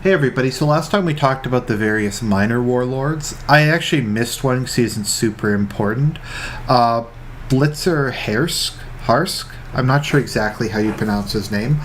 Hey everybody, so last time we talked about the various minor warlords. I actually missed one because he isn't super important. Blitzer Harrsk? I'm not sure exactly how you pronounce his name,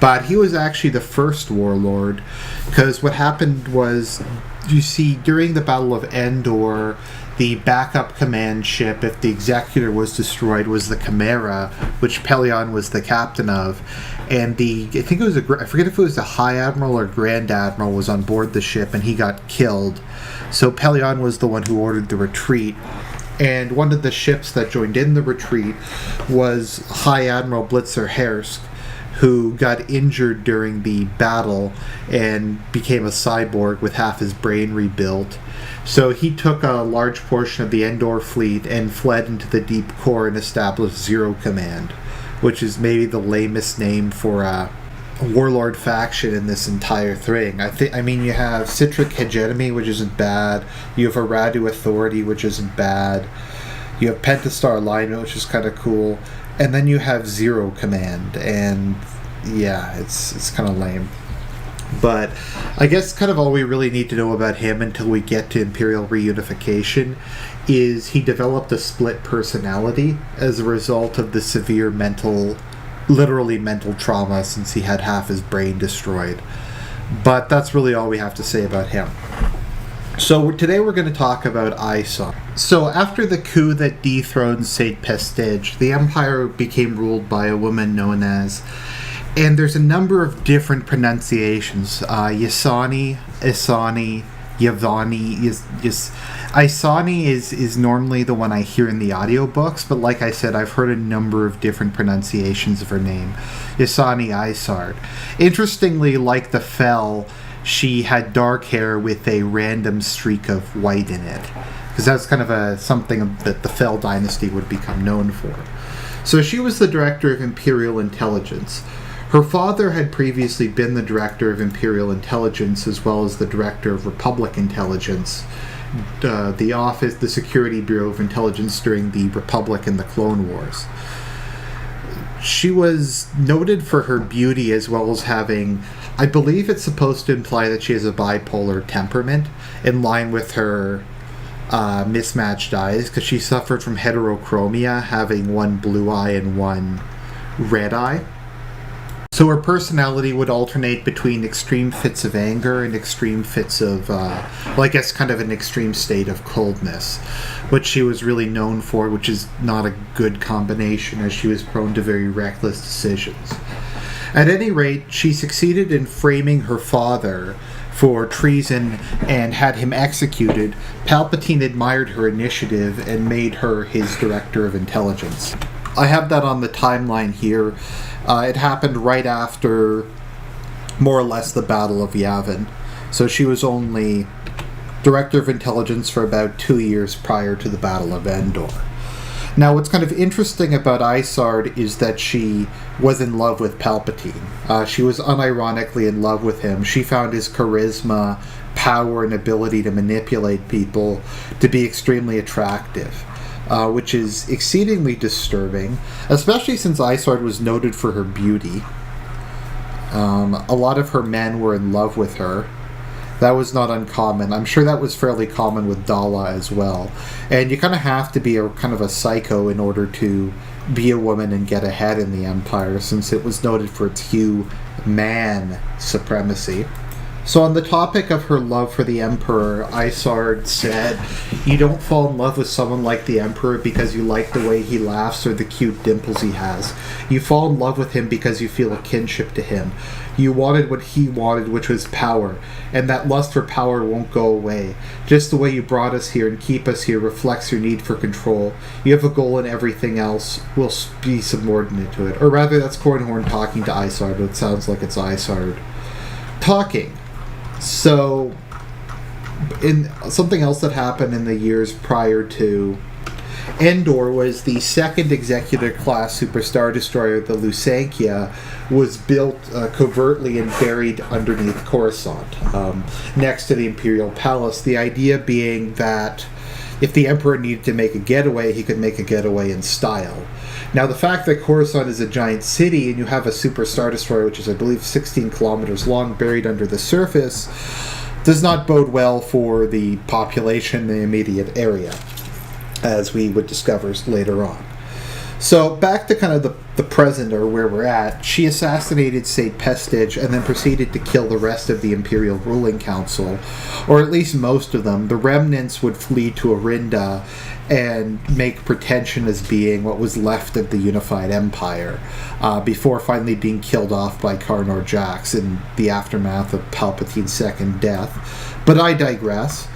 but he was actually the first warlord, because what happened was, you see, during the Battle of Endor, the backup command ship, if the Executor was destroyed, was the Chimera, which Pelion was the captain of. And I think it was I forget if it was the High Admiral or Grand Admiral was on board the ship, and he got killed. So Pelion was the one who ordered the retreat. And one of the ships that joined in the retreat was High Admiral Blitzer Harrsk, who got injured during the battle and became a cyborg with half his brain rebuilt. So he took a large portion of the Endor fleet and fled into the deep core and established Zero Command, which is maybe the lamest name for a warlord faction in this entire thing. I mean, you have Citric Hegemony, which isn't bad. You have Aradu Authority, which isn't bad. You have Pentastar Alignment, which is kind of cool. And then you have Zero Command, and yeah, it's kind of lame. But I guess kind of all we really need to know about him until we get to Imperial Reunification is he developed a split personality as a result of the severe literally mental trauma, since he had half his brain destroyed. But that's really all we have to say about him. So today we're going to talk about Ysanne. So after the coup that dethroned Saint Pestige, the Empire became ruled by a woman known as, and there's a number of different pronunciations, Ysanne, Isane, Yavani. Ysanne is normally the one I hear in the audiobooks, but like I said, I've heard a number of different pronunciations of her name. Ysanne Isard. Interestingly, like the Fel, she had dark hair with a random streak of white in it, because that's kind of something that the Fel dynasty would become known for. So she was the director of Imperial Intelligence. Her father had previously been the director of Imperial Intelligence as well as the director of Republic Intelligence, the Security Bureau of Intelligence during the Republic and the Clone Wars. She was noted for her beauty as well as having, I believe it's supposed to imply that she has a bipolar temperament, in line with her mismatched eyes, because she suffered from heterochromia, having one blue eye and one red eye. So her personality would alternate between extreme fits of anger and extreme fits of, I guess kind of an extreme state of coldness, which she was really known for, which is not a good combination, as she was prone to very reckless decisions. At any rate, she succeeded in framing her father for treason and had him executed. Palpatine admired her initiative and made her his director of intelligence. I have that on the timeline here. It happened right after, more or less, the Battle of Yavin. So she was only Director of Intelligence for about 2 years prior to the Battle of Endor. Now, what's kind of interesting about Isard is that she was in love with Palpatine. She was unironically in love with him. She found his charisma, power, and ability to manipulate people to be extremely attractive. Which is exceedingly disturbing, especially since Isard was noted for her beauty. A lot of her men were in love with her. That was not uncommon. I'm sure that was fairly common with Dala as well. And you kind of have to be kind of a psycho in order to be a woman and get ahead in the Empire, since it was noted for its man supremacy. So on the topic of her love for the Emperor, Isard said, "You don't fall in love with someone like the Emperor because you like the way he laughs or the cute dimples he has. You fall in love with him because you feel a kinship to him. You wanted what he wanted, which was power, and that lust for power won't go away. Just the way you brought us here and keep us here reflects your need for control. You have a goal and everything else will be subordinate to it." Or rather, that's Cornhorn talking to Isard, but it sounds like it's Isard talking. So, in something else that happened in the years prior to Endor was the second Executor-class Superstar Destroyer, the Lusancia, was built covertly and buried underneath Coruscant, next to the Imperial Palace. The idea being that if the Emperor needed to make a getaway, he could make a getaway in style. Now, the fact that Coruscant is a giant city and you have a super Star Destroyer, which is, I believe, 16 kilometers long, buried under the surface, does not bode well for the population in the immediate area, as we would discover later on. So, back to kind of the present, or where we're at, she assassinated St. Pestige and then proceeded to kill the rest of the Imperial ruling council, or at least most of them. The remnants would flee to Arinda and make pretension as being what was left of the unified empire, before finally being killed off by Karnor Jax in the aftermath of Palpatine's second death. But I digress.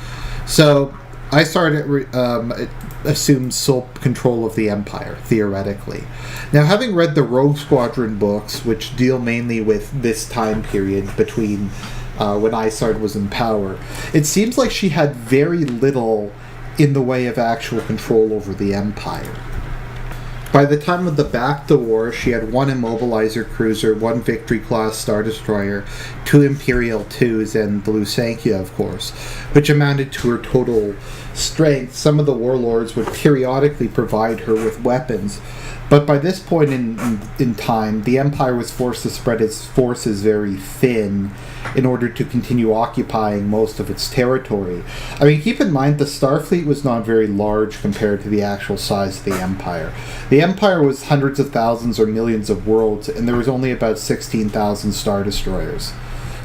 So, Isard assumed sole control of the Empire, theoretically. Now, having read the Rogue Squadron books, which deal mainly with this time period between when Isard was in power, it seems like she had very little in the way of actual control over the Empire. By the time of the Bacta War, she had 1 immobilizer cruiser, 1 Victory-class Star Destroyer, 2 Imperial IIs, and the Lusankya, of course, which amounted to her total strength. Some of the warlords would periodically provide her with weapons, but by this point in time, the Empire was forced to spread its forces very thin in order to continue occupying most of its territory. I mean, keep in mind, the Starfleet was not very large compared to the actual size of the Empire. The Empire was hundreds of thousands or millions of worlds, and there was only about 16,000 Star Destroyers.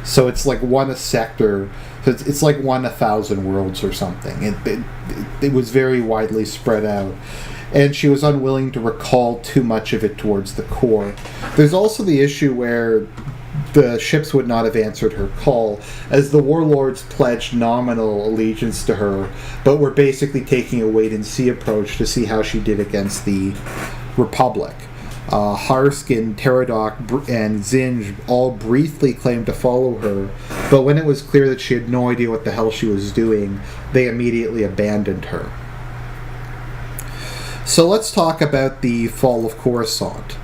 So it's like one a sector. It's like 1 1,000 worlds or something. It was very widely spread out. And she was unwilling to recall too much of it towards the core. There's also the issue where the ships would not have answered her call, as the warlords pledged nominal allegiance to her, but were basically taking a wait-and-see approach to see how she did against the Republic. Harrsk and Teradok and Zinj all briefly claimed to follow her, but when it was clear that she had no idea what the hell she was doing, they immediately abandoned her. So let's talk about the fall of Coruscant.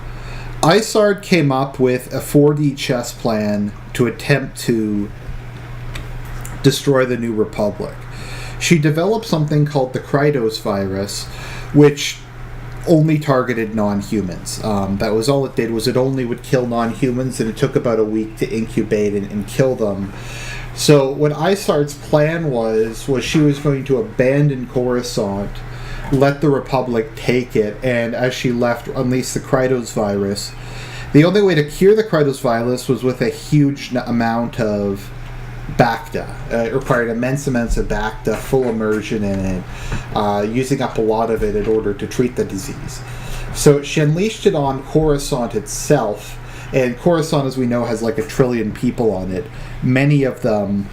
Isard came up with a 4D chess plan to attempt to destroy the New Republic. She developed something called the Krytos virus, which only targeted non-humans. That was all it did, was it only would kill non-humans, and it took about a week to incubate and kill them. So what Isard's plan was she was going to abandon Coruscant, let the Republic take it, and as she left, unleash the Krytos virus. The only way to cure the Krytos virus was with a huge amount of Bacta. It required immense amounts of Bacta, full immersion in it, using up a lot of it in order to treat the disease. So she unleashed it on Coruscant itself, and Coruscant, as we know, has like 1 trillion people on it, many of them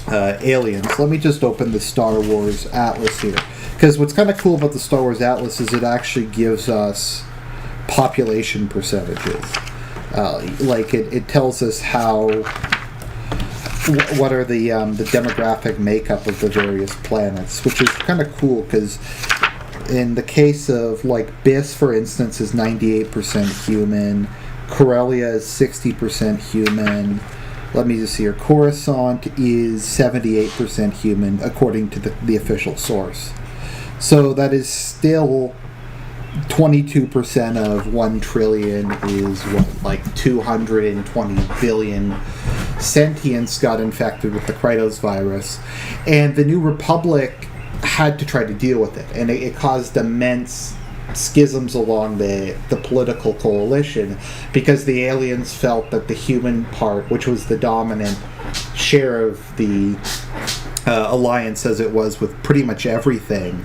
aliens. Let me just open the Star Wars Atlas here. Because what's kind of cool about the Star Wars Atlas is it actually gives us population percentages. It tells us what are the demographic makeup of the various planets, which is kind of cool because in the case of Biss, for instance, is 98% human. Corellia is 60% human. Let me just see here. Coruscant is 78% human, according to the official source. So that is still 22% of 1 trillion is 220 billion sentients got infected with the Krytos virus. And the New Republic had to try to deal with it. And it caused immense schisms along the political coalition because the aliens felt that the human part, which was the dominant share of the alliance as it was with pretty much everything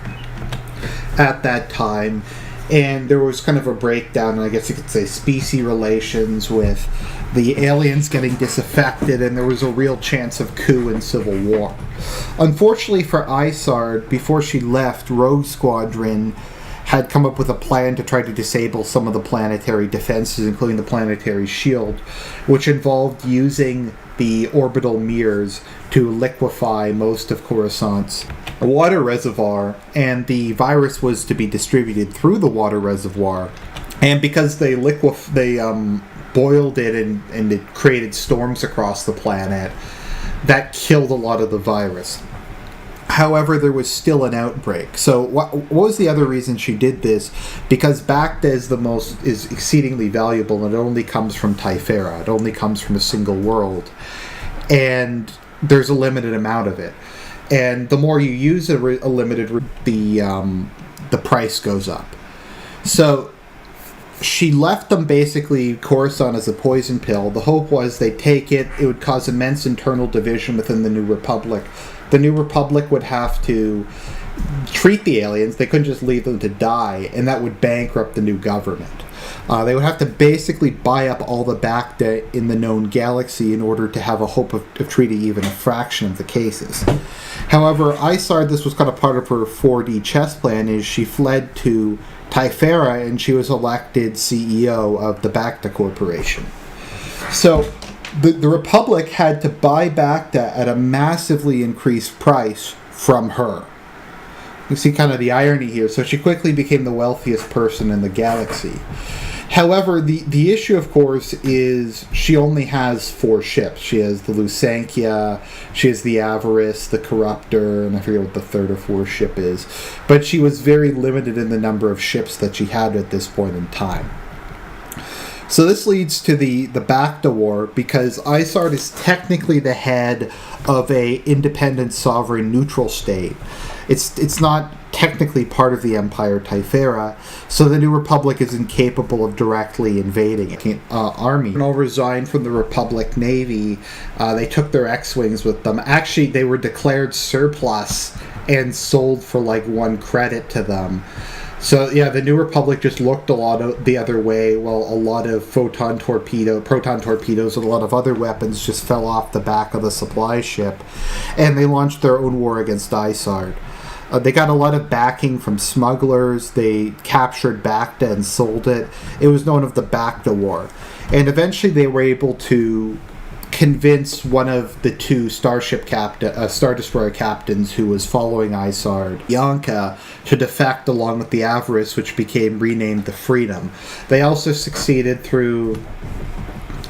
at that time, and there was kind of a breakdown, I guess you could say, species relations with the aliens getting disaffected, and there was a real chance of coup and civil war. Unfortunately for Isard, before she left, Rogue Squadron had come up with a plan to try to disable some of the planetary defenses, including the planetary shield, which involved using the orbital mirrors to liquefy most of Coruscant's water reservoir, and the virus was to be distributed through the water reservoir. And because they boiled it and it created storms across the planet, that killed a lot of the virus. However, there was still an outbreak. So what was the other reason she did this? Because Bacta is exceedingly valuable, and it only comes from Typhera. It only comes from a single world. And there's a limited amount of it. And the more you use a limited, the price goes up. So she left them basically Coruscant as a poison pill. The hope was they'd take it. It would cause immense internal division within the New Republic. The New Republic would have to treat the aliens. They couldn't just leave them to die, and that would bankrupt the new government. They would have to basically buy up all the Bacta in the known galaxy in order to have a hope of treating even a fraction of the cases. However, Isard, this was kind of part of her 4D chess plan, is she fled to Typhera and she was elected CEO of the Bacta Corporation. So the Republic had to buy Bacta at a massively increased price from her. You see kind of the irony here. So she quickly became the wealthiest person in the galaxy. However, the issue, of course, is she only has 4 ships. She has the Lusankya, she has the Avarice, the Corruptor, and I forget what the 3rd or 4th ship is. But she was very limited in the number of ships that she had at this point in time. So this leads to the Bacta War, because Isard is technically the head of a independent, sovereign, neutral state. It's not technically part of the Empire Typhera, so the New Republic is incapable of directly invading it. Army all resigned from the Republic Navy. They took their X-Wings with them. Actually, they were declared surplus and sold for like 1 credit to them. So yeah, the New Republic just looked a lot of the other way, while a lot of proton torpedoes, and a lot of other weapons just fell off the back of the supply ship, and they launched their own war against Isard. They got a lot of backing from smugglers. They captured Bacta and sold it. It was known as the Bacta War. And eventually they were able to convince one of the 2 Star Destroyer captains who was following Isard, Yanka, to defect along with the Avarice, which became renamed the Freedom. They also succeeded through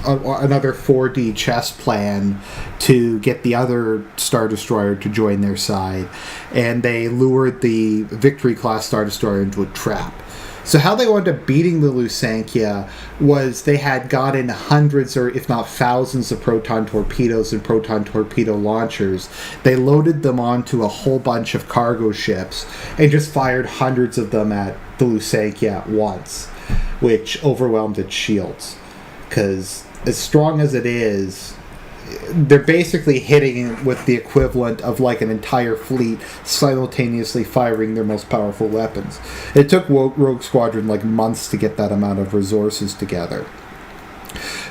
another 4D chess plan to get the other Star Destroyer to join their side, and they lured the Victory-class Star Destroyer into a trap. So how they wound up beating the Lusankya was they had gotten hundreds or if not thousands of proton torpedoes and proton torpedo launchers. They loaded them onto a whole bunch of cargo ships and just fired hundreds of them at the Lusankya at once, which overwhelmed its shields. Because as strong as it is, they're basically hitting it with the equivalent of like an entire fleet simultaneously firing their most powerful weapons. It took Rogue Squadron like months to get that amount of resources together.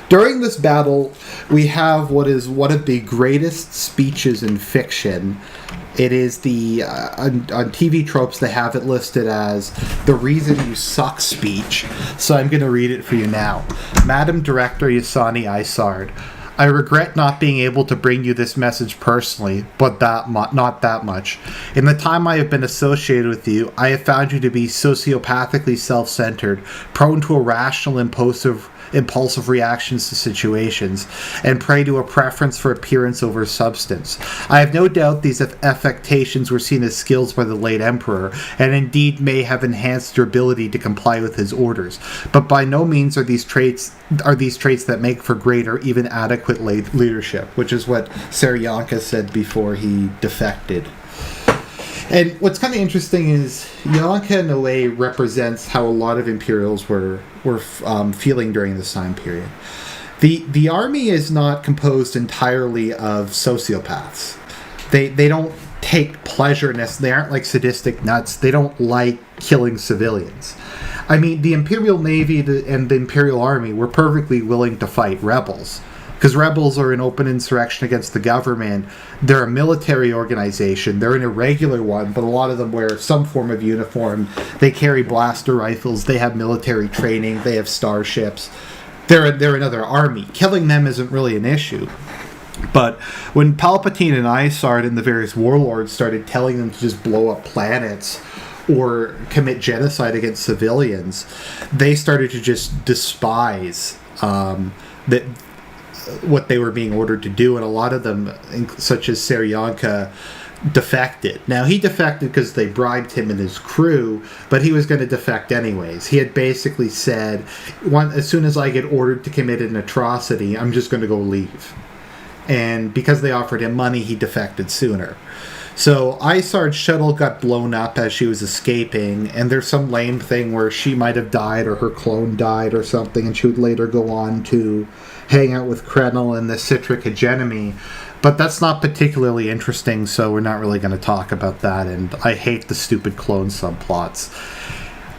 During this battle, we have what is one of the greatest speeches in fiction. It is the, on TV tropes, they have it listed as the reason you suck speech. So I'm going to read it for you now. Madam Director Ysanne Isard, I regret not being able to bring you this message personally, but not that much. In the time I have been associated with you, I have found you to be sociopathically self-centered, prone to irrational, impulsive reactions to situations, and prey to a preference for appearance over substance. I have no doubt these affectations were seen as skills by the late emperor, and indeed may have enhanced your ability to comply with his orders. But by no means are these traits that make for great or even adequate leadership, which is what Saryanka said before he defected. And what's kind of interesting is Yanka, in a way, represents how a lot of Imperials were feeling during this time period. The army is not composed entirely of sociopaths. They don't take pleasure in this. They aren't like sadistic nuts. They don't like killing civilians. I mean, the Imperial Navy and the Imperial Army were perfectly willing to fight rebels. Because rebels are an open insurrection against the government. They're a military organization. They're an irregular one, but a lot of them wear some form of uniform. They carry blaster rifles. They have military training. They have starships. They're another army. Killing them isn't really an issue. But when Palpatine and Isard and the various warlords started telling them to just blow up planets or commit genocide against civilians, they started to just despise what they were being ordered to do, and a lot of them, such as Saryanka, defected. Now, he defected because they bribed him and his crew, but he was going to defect anyways. He had basically said, as soon as I get ordered to commit an atrocity, I'm just going to go leave. And because they offered him money, he defected sooner. So Isard's shuttle got blown up as she was escaping, and there's some lame thing where she might have died or her clone died or something, and she would later go on to hang out with Krenel and the Citric Hegemony. But that's not particularly interesting, so we're not really going to talk about that, and I hate the stupid clone subplots.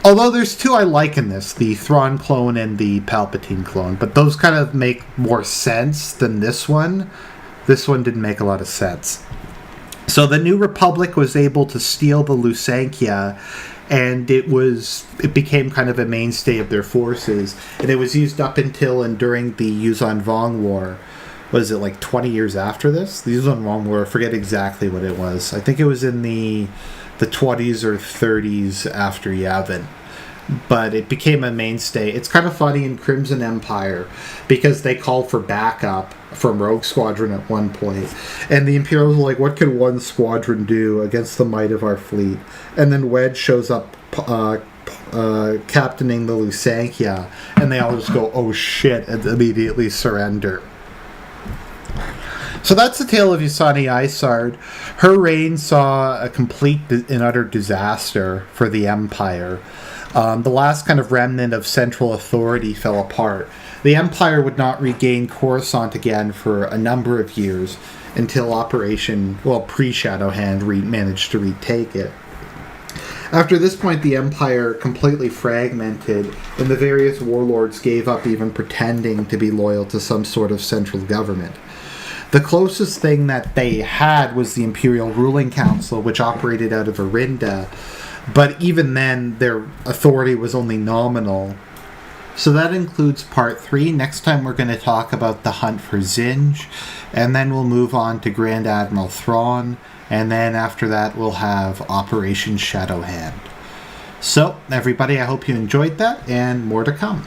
Although there's two I like in this, the Thrawn clone and the Palpatine clone, but those kind of make more sense than this one. This one didn't make a lot of sense. So the New Republic was able to steal the Lusankya, and it became kind of a mainstay of their forces, and it was used up until and during the Ysanne War. Was it like 20 years after this? The Ysanne War, I forget exactly what it was. I think it was in the 20s or 30s after Yavin. But it became a mainstay. It's kind of funny in Crimson Empire because they called for backup from Rogue Squadron at one point, and the Imperials were like, what could one squadron do against the might of our fleet? And then Wedge shows up captaining the Lusankya, and they all just go, oh shit, and immediately surrender. So that's the tale of Ysanne Isard. Her reign saw a complete and utter disaster for the Empire. The last kind of remnant of central authority fell apart. The Empire would not regain Coruscant again for a number of years until pre-Shadowhand managed to retake it. After this point, the Empire completely fragmented, and the various warlords gave up even pretending to be loyal to some sort of central government. The closest thing that they had was the Imperial Ruling Council, which operated out of Arinda, but even then, their authority was only nominal. So that includes part 3. Next time we're going to talk about the hunt for Zinj, and then we'll move on to Grand Admiral Thrawn, and then after that we'll have Operation Shadowhand. So, everybody, I hope you enjoyed that, and more to come.